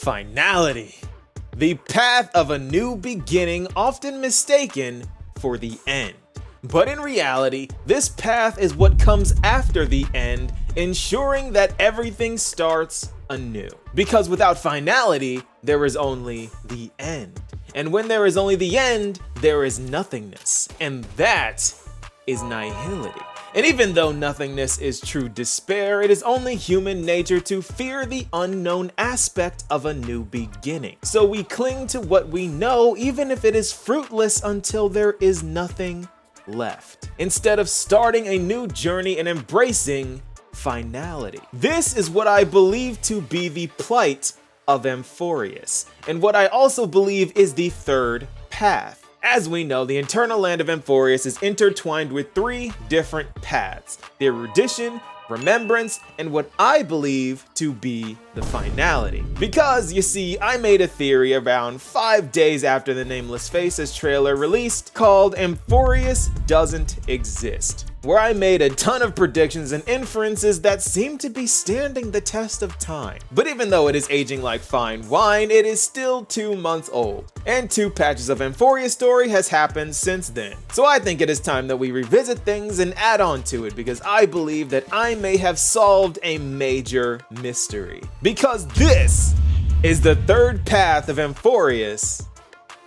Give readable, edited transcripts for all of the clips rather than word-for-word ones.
Finality. The path of a new beginning, often mistaken for the end. But in reality, this path is what comes after the end, ensuring that everything starts anew. Because without finality, there is only the end. And when there is only the end, there is nothingness. And that is nihility. And even though nothingness is true despair, it is only human nature to fear the unknown aspect of a new beginning. So we cling to what we know, even if it is fruitless, until there is nothing left, instead of starting a new journey and embracing finality. This is what I believe to be the plight of Amphoreus, and what I also believe is the third path. As we know, the internal land of Amphoreus is intertwined with three different paths: the erudition, remembrance, and what I believe to be the finality. Because, you see, I made a theory around 5 days after the Nameless Faces trailer released called Amphoreus Doesn't Exist, where I made a ton of predictions and inferences that seem to be standing the test of time. But even though it is aging like fine wine, it is still 2 months old, and 2 patches of Amphoreus story has happened since then. So I think it is time that we revisit things and add on to it, because I believe that I may have solved a major mystery. Because this is the third path of Amphoreus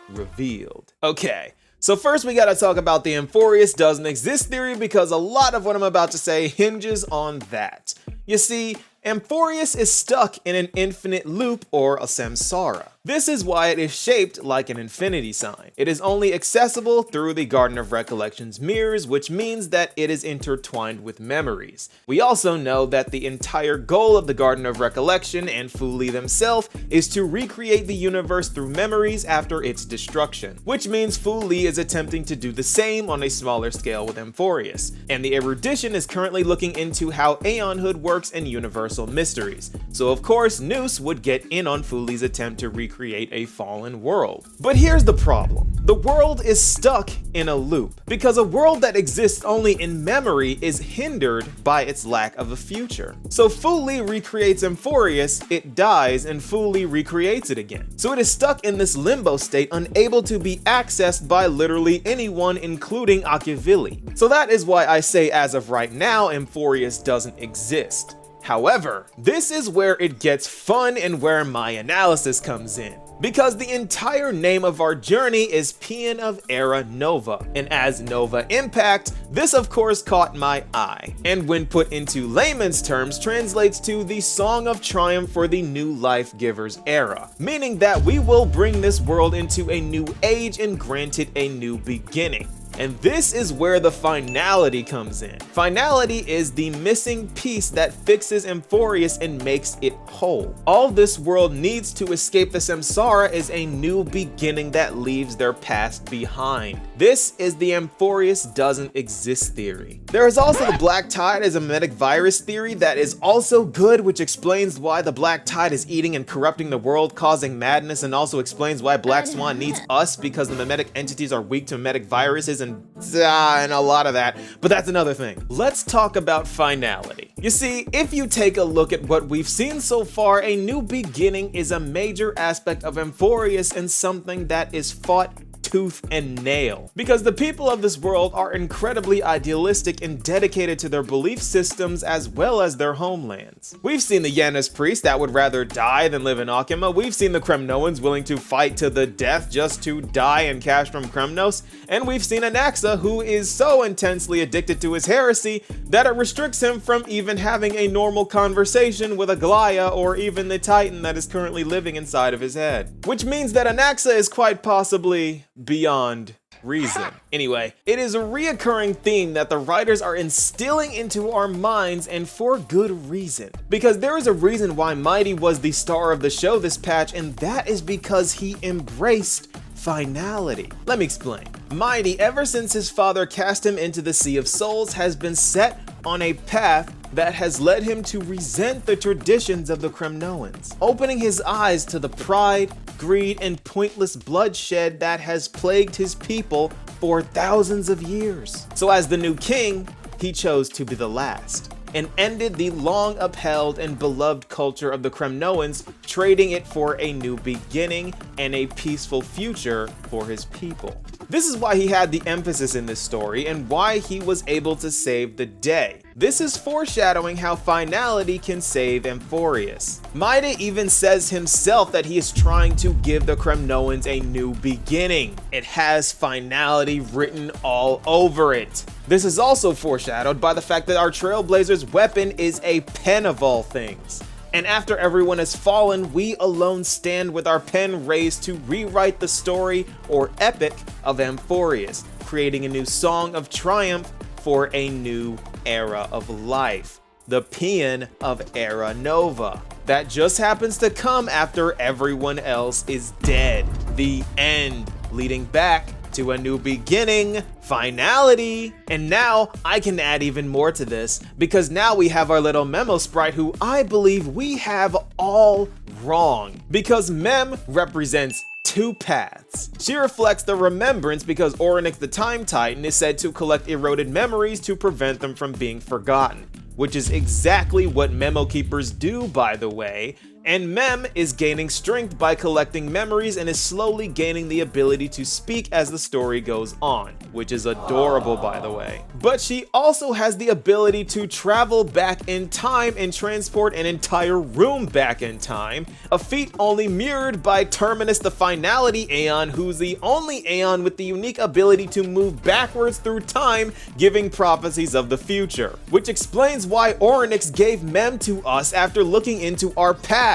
revealed. Okay. So first we gotta talk about the Amphoreus doesn't exist theory, because a lot of what I'm about to say hinges on that. You see, Amphoreus is stuck in an infinite loop, or a samsara. This is why it is shaped like an infinity sign. It is only accessible through the Garden of Recollection's mirrors, which means that it is intertwined with memories. We also know that the entire goal of the Garden of Recollection and Fu Li themselves is to recreate the universe through memories after its destruction, which means Fu Li is attempting to do the same on a smaller scale with Amphoreus. And the erudition is currently looking into how aeonhood works in universal mysteries. So of course, Noose would get in on Fu Li's attempt to recreate a fallen world. But here's the problem. The world is stuck in a loop, because a world that exists only in memory is hindered by its lack of a future. So Fu Li recreates Amphoreus, it dies, and Fu Li recreates it again. So it is stuck in this limbo state, unable to be accessed by literally anyone, including Akivili. So that is why I say, as of right now, Amphoreus doesn't exist. However, this is where it gets fun and where my analysis comes in. Because the entire name of our journey is Paean of Era Nova, and as Nova Impact, this of course caught my eye, and when put into layman's terms translates to the Song of Triumph for the New Life Givers era, meaning that we will bring this world into a new age and grant it a new beginning. And this is where the finality comes in. Finality is the missing piece that fixes Amphoreus and makes it whole. All this world needs to escape the samsara is a new beginning that leaves their past behind. This is the Amphoreus doesn't exist theory. There is also the Black Tide as a mimetic virus theory that is also good, which explains why the Black Tide is eating and corrupting the world, causing madness, and also explains why Black Swan needs us, because the mimetic entities are weak to mimetic viruses and a lot of that, but that's another thing. Let's talk about finality. You see, if you take a look at what we've seen so far, a new beginning is a major aspect of Amphoreus and something that is fought tooth and nail, because the people of this world are incredibly idealistic and dedicated to their belief systems as well as their homelands. We've seen the Yanis priest that would rather die than live in Akima. We've seen the Kremnoans willing to fight to the death just to die and cash from Kremnos, and we've seen Anaxa, who is so intensely addicted to his heresy that it restricts him from even having a normal conversation with Aglaya or even the Titan that is currently living inside of his head. Which means that Anaxa is quite possibly beyond reason. Anyway, it is a reoccurring theme that the writers are instilling into our minds, and for good reason. Because there is a reason why Mighty was the star of the show this patch, and that is because he embraced finality. Let me explain. Mighty, ever since his father cast him into the Sea of Souls, has been set on a path that has led him to resent the traditions of the Kremnoans, opening his eyes to the pride, greed, and pointless bloodshed that has plagued his people for thousands of years. So as the new king, he chose to be the last. and ended the long upheld and beloved culture of the Kremnoans, trading it for a new beginning and a peaceful future for his people. This is why he had the emphasis in this story and why he was able to save the day. This is foreshadowing how finality can save Amphoreus. Maida even says himself that he is trying to give the Kremnoans a new beginning. It has finality written all over it. This is also foreshadowed by the fact that our Trailblazer's weapon is a pen of all things. And after everyone has fallen, we alone stand with our pen raised to rewrite the story or epic of Amphoreus, creating a new song of triumph for a new era of life, the paean of Era Nova. That just happens to come after everyone else is dead. The end, leading back to a new beginning, finality. And now I can add even more to this, because now we have our little Memo sprite, who I believe we have all wrong, because Mem represents two paths. She reflects the remembrance because Orynyx the Time Titan is said to collect eroded memories to prevent them from being forgotten, which is exactly what Memo Keepers do, by the way. And Mem is gaining strength by collecting memories and is slowly gaining the ability to speak as the story goes on, which is adorable, by the way. But she also has the ability to travel back in time and transport an entire room back in time, a feat only mirrored by Terminus the Finality Aeon, who's the only Aeon with the unique ability to move backwards through time, giving prophecies of the future. Which explains why Orynyx gave Mem to us after looking into our past.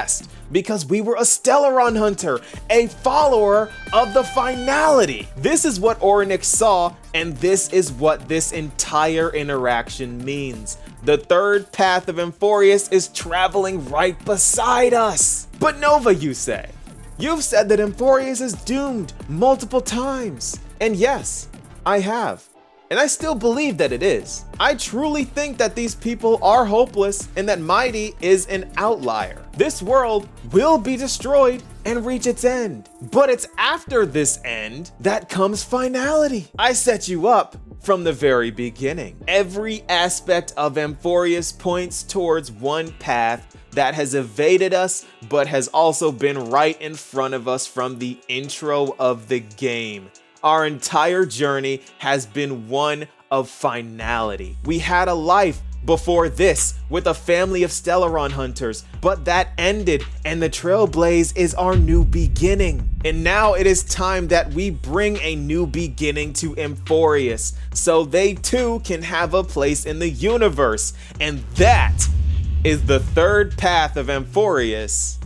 Because we were a Stellaron hunter, a follower of the finality. This is what Orynyx saw, and this is what this entire interaction means. The third path of Amphoreus is traveling right beside us. But Nova, you say? You've said that Amphoreus is doomed multiple times. And yes, I have. And I still believe that it is. I truly think that these people are hopeless and that Mighty is an outlier. This world will be destroyed and reach its end. But it's after this end that comes finality. I set you up from the very beginning. Every aspect of Amphoreus points towards one path that has evaded us, but has also been right in front of us from the intro of the game. Our entire journey has been one of finality. We had a life before this with a family of Stellaron hunters, but that ended, and the Trailblaze is our new beginning. And now it is time that we bring a new beginning to Amphoreus, so they too can have a place in the universe. And that is the third path of Amphoreus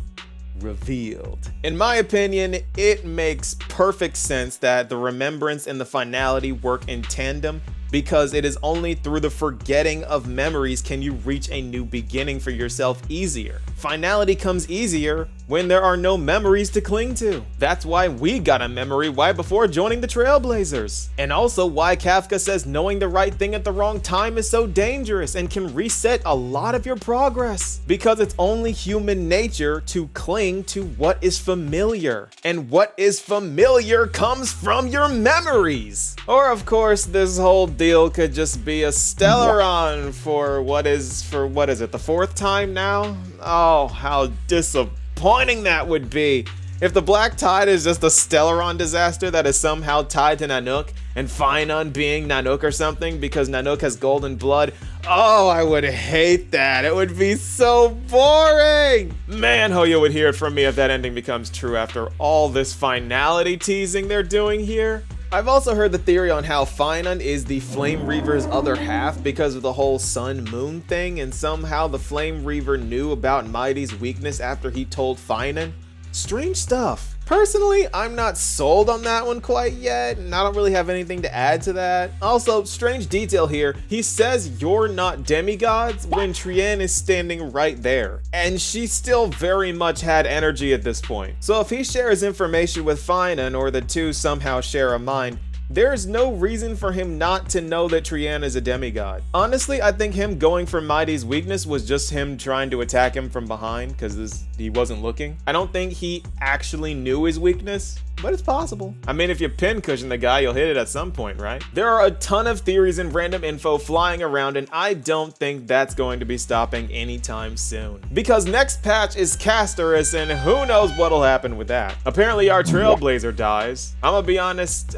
revealed. In my opinion, it makes perfect sense that the remembrance and the finality work in tandem, because it is only through the forgetting of memories can you reach a new beginning for yourself easier. Finality comes easier when there are no memories to cling to. That's why we got a memory right before joining the Trailblazers. And also why Kafka says knowing the right thing at the wrong time is so dangerous and can reset a lot of your progress. Because it's only human nature to cling to what is familiar. And what is familiar comes from your memories. Or of course, this whole deal could just be a Stellaron for what is it, the fourth time now? Oh, how disappointing that would be. If the Black Tide is just a Stellaron disaster that is somehow tied to Nanook, and Finon being Nanook or something because Nanook has golden blood, oh, I would hate that. It would be so boring. Man, Hoyo would hear it from me if that ending becomes true after all this finality teasing they're doing here. I've also heard the theory on how Finon is the Flame Reaver's other half because of the whole sun-moon thing, and somehow the Flame Reaver knew about Mighty's weakness after he told Finon. Strange stuff. Personally, I'm not sold on that one quite yet, and I don't really have anything to add to that. Also, strange detail here, he says you're not demigods when Trienne is standing right there, and she still very much had energy at this point. So if he shares information with Finon, or the two somehow share a mind, There's no reason for him not to know that Trian is a demigod. Honestly, I think him going for Mighty's weakness was just him trying to attack him from behind because he wasn't looking. I don't think he actually knew his weakness, but it's possible. I mean, if you pincushion the guy, you'll hit it at some point, right? There are a ton of theories and random info flying around, and I don't think that's going to be stopping anytime soon. Because next patch is Castorus, and who knows what'll happen with that. Apparently our Trailblazer dies. I'm gonna be honest,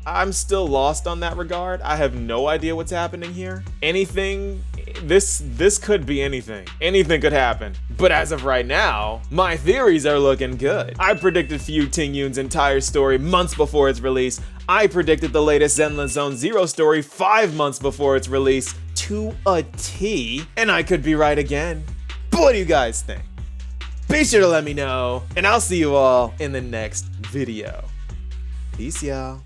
I'm still lost on that regard. I have no idea what's happening here. Anything, this could be anything. Anything could happen. But as of right now, my theories are looking good. I predicted Fu Tingyun's entire story months before its release. I predicted the latest Zenless Zone Zero story 5 months before its release to a T, and I could be right again. But what do you guys think? Be sure to let me know, and I'll see you all in the next video. Peace, y'all.